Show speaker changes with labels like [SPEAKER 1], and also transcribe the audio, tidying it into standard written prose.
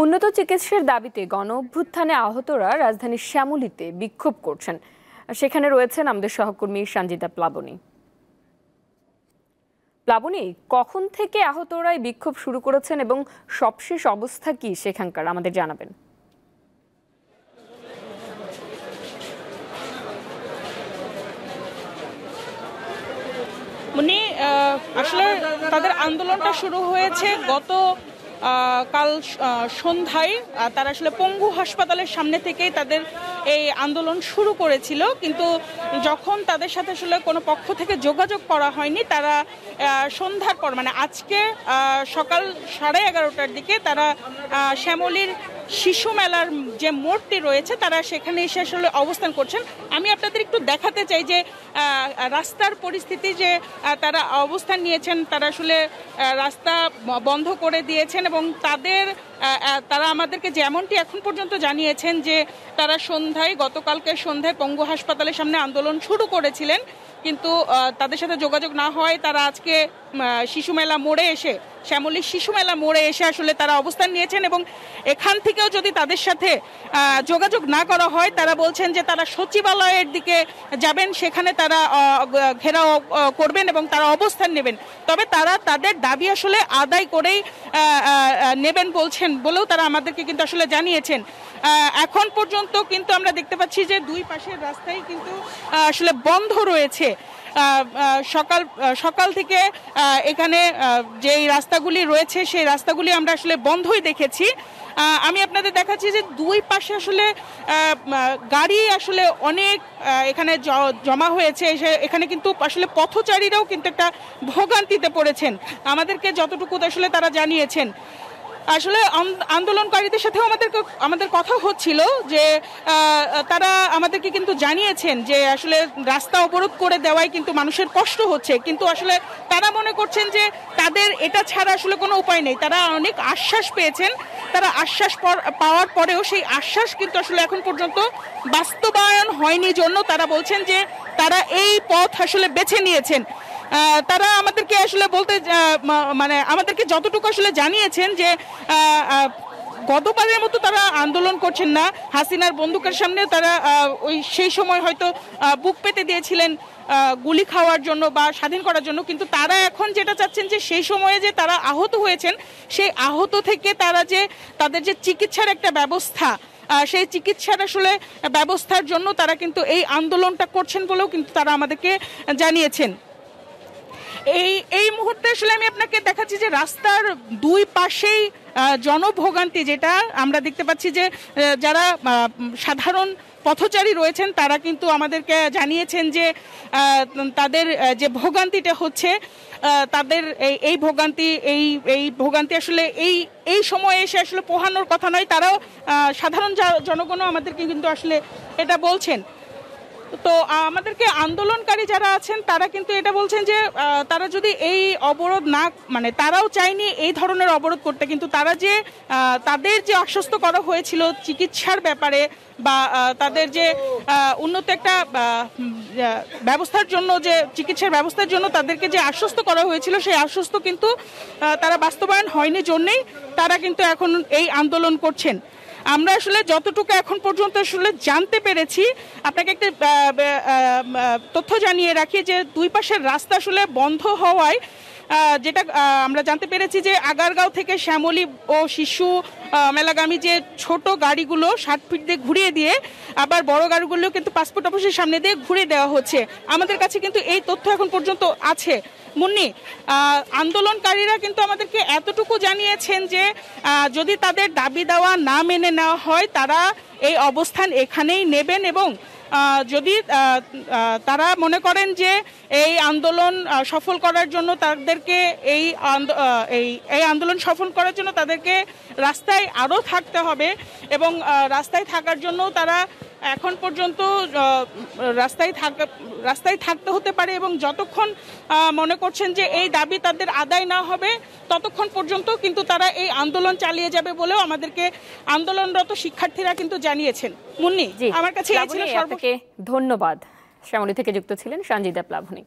[SPEAKER 1] উন্নত চিকিৎসার দাবিতে গণঅভ্যুত্থানে আহতরা রাজধানীর শ্যামলীতে বিক্ষোভ করছেন। সেখানে রয়েছেন আমাদের সহকর্মী সঞ্জিতা প্লাবনী। প্লাবনী, কখন থেকে আহতরা এই বিক্ষোভ শুরু করেছেন এবং সবশেষ অবস্থা কি সেখানকার আমাদের জানাবেন।
[SPEAKER 2] আসলে তাদের আন্দোলনটা শুরু হয়েছে কাল সন্ধ্যায়। তারা আসলে পঙ্গু হাসপাতালের সামনে থেকেই তাদের এই আন্দোলন শুরু করেছিল, কিন্তু যখন তাদের সাথে আসলে কোনো পক্ষ থেকে যোগাযোগ করা হয়নি, তারা সন্ধ্যার পর মানে আজকে সকাল 11:30টার দিকে তারা শ্যামলীর শিশু মেলার যে মোড়টি রয়েছে তারা সেখানে এসে আসলে অবস্থান করছেন। আমি আপনাদের একটু দেখাতে চাই যে রাস্তার পরিস্থিতি, যে তারা অবস্থান নিয়েছেন, তারা আসলে রাস্তা বন্ধ করে দিয়েছেন এবং তারা আমাদেরকে যেমনটি এখন পর্যন্ত জানিয়েছেন যে তারা গতকালকে সন্ধ্যায় পঙ্গু হাসপাতালের সামনে আন্দোলন শুরু করেছিলেন, কিন্তু তাদের সাথে যোগাযোগ না হয় তারা আজকে শ্যামলীর শিশু মেলা মোড়ে এসে আসলে তারা অবস্থান নিয়েছেন এবং এখান থেকেও যদি তাদের সাথে যোগাযোগ না করা হয়, তারা বলছেন যে তারা সচিবালয়ের দিকে যাবেন, সেখানে তারা ঘেরাও করবেন এবং তারা অবস্থান নেবেন। তবে তারা তাদের দাবি আসলে আদায় করেই নেবেন বলেও তারা আমাদেরকে কিন্তু আসলে জানিয়েছেন। এখন পর্যন্ত কিন্তু আমরা দেখতে পাচ্ছি যে দুই পাশের রাস্তাই কিন্তু আসলে বন্ধ রয়েছে। সকাল থেকে এখানে যে রাস্তাগুলি রয়েছে সেই রাস্তাগুলি আমরা আসলে বন্ধই দেখেছি। আমি আপনাদের দেখাচ্ছি যে দুই পাশে আসলে গাড়ি আসলে অনেক এখানে জমা হয়েছে। এখানে কিন্তু আসলে পথচারীরাও কিন্তু একটা ভোগান্তিতে পড়েছেন, আমাদেরকে যতটুকু আসলে তারা জানিয়েছেন। আসলে আন্দোলনকারীদের সাথেও আমাদের কথা হচ্ছিল যে তারা আমাদেরকে কিন্তু জানিয়েছেন যে আসলে রাস্তা অবরোধ করে দেওয়ায় কিন্তু মানুষের কষ্ট হচ্ছে, কিন্তু আসলে তারা মনে করছেন যে তাদের এটা ছাড়া আসলে কোনো উপায় নেই। তারা অনেক আশ্বাস পেয়েছেন, তারা আশ্বাস পাওয়ার পরেও সেই আশ্বাস কিন্তু আসলে এখন পর্যন্ত বাস্তবায়ন হয়নি জন্য তারা বলছেন যে তারা এই পথ আসলে বেছে নিয়েছেন। তারা আমাদেরকে আসলে আমাদেরকে যতটুকু আসলে জানিয়েছেন যে গতবারের মতো তারা আন্দোলন করছেন না। হাসিনার বন্দুকের সামনে তারা সেই সময় হয়তো বুক পেতে দিয়েছিলেন গুলি খাওয়ার জন্য বা স্বাধীন করার জন্য, কিন্তু তারা এখন যেটা চাচ্ছেন যে সেই সময়ে যে তারা আহত হয়েছেন, সেই আহত থেকে তাদের যে চিকিৎসার একটা ব্যবস্থা, সেই চিকিৎসার আসলে ব্যবস্থার জন্য তারা কিন্তু এই আন্দোলনটা করছেন বলেও কিন্তু তারা আমাদেরকে জানিয়েছেন। এই মুহূর্তে আসলে আমি আপনাকে দেখাচ্ছি যে রাস্তার দুই পাশেই জনভোগান্তি, যেটা আমরা দেখতে পাচ্ছি যে যারা সাধারণ পথচারী রয়েছেন তারা কিন্তু আমাদেরকে জানিয়েছেন যে তাদের যে ভোগান্তিটা হচ্ছে, তাদের এই ভোগান্তি আসলে এই সময়ে এসে আসলে পোহানোর কথা নয়। তারাও সাধারণ জনগণও আমাদেরকে কিন্তু আসলে এটা বলছেন। তো আমাদেরকে আন্দোলনকারী যারা আছেন তারা কিন্তু এটা বলছেন যে তারা যদি এই অবরোধ তারাও চায়নি এই ধরনের অবরোধ করতে, কিন্তু তাদের যে আশ্বস্ত করা হয়েছিল চিকিৎসার ব্যাপারে বা তাদের যে উন্নত একটা ব্যবস্থার জন্য, যে চিকিৎসার ব্যবস্থার জন্য তাদেরকে যে আশ্বস্ত করা হয়েছিল, সেই আশ্বস্ত কিন্তু তারা বাস্তবায়ন হয়নি জন্যেই তারা কিন্তু এখন এই আন্দোলন করছেন। আমরা আসলে যতটুকু এখন পর্যন্ত আসলে জানতে পেরেছি, আপনাকে একটা তথ্য জানিয়ে রাখি যে দুই পাশের রাস্তা আসলে বন্ধ হওয়ায় যেটা আমরা জানতে পেরেছি যে আগারগাঁও থেকে শ্যামলী ও শিশু মেলাগামী যে ছোট গাড়িগুলো 60 ফিট দিয়ে ঘুরিয়ে দিয়ে আবার বড় গাড়িগুলো কিন্তু পাসপোর্ট অফিসের সামনে দিয়ে ঘুরিয়ে দেওয়া হচ্ছে। আমাদের কাছে কিন্তু এই তথ্য এখন পর্যন্ত আছে। মুন্নি, আন্দোলনকারীরা কিন্তু আমাদেরকে এতটুকু জানিয়েছেন যে যদি তাদের দাবি দেওয়া না মেনে নেওয়া হয় তারা এই অবস্থান এখানেই নেবেন এবং যদি তারা মনে করেন যে এই আন্দোলন সফল করার জন্য তাদেরকে রাস্তায় আরও থাকতে হবে এবং রাস্তায় থাকার জন্য তারা এখন পর্যন্ত রাস্তায় থাকতে হতে পারে এবং যতক্ষণ মনে করছেন যে এই দাবি তাদের আদায় না হবে ততক্ষণ পর্যন্ত কিন্তু তারা এই আন্দোলন চালিয়ে যাবে বলেও আমাদেরকে আন্দোলনরত শিক্ষার্থীরা কিন্তু জানিয়েছেন। মুন্নি, আমার কাছে
[SPEAKER 1] ধন্যবাদ। শ্যামলী থেকে যুক্ত ছিলেন সঞ্জিতা প্লাবনী।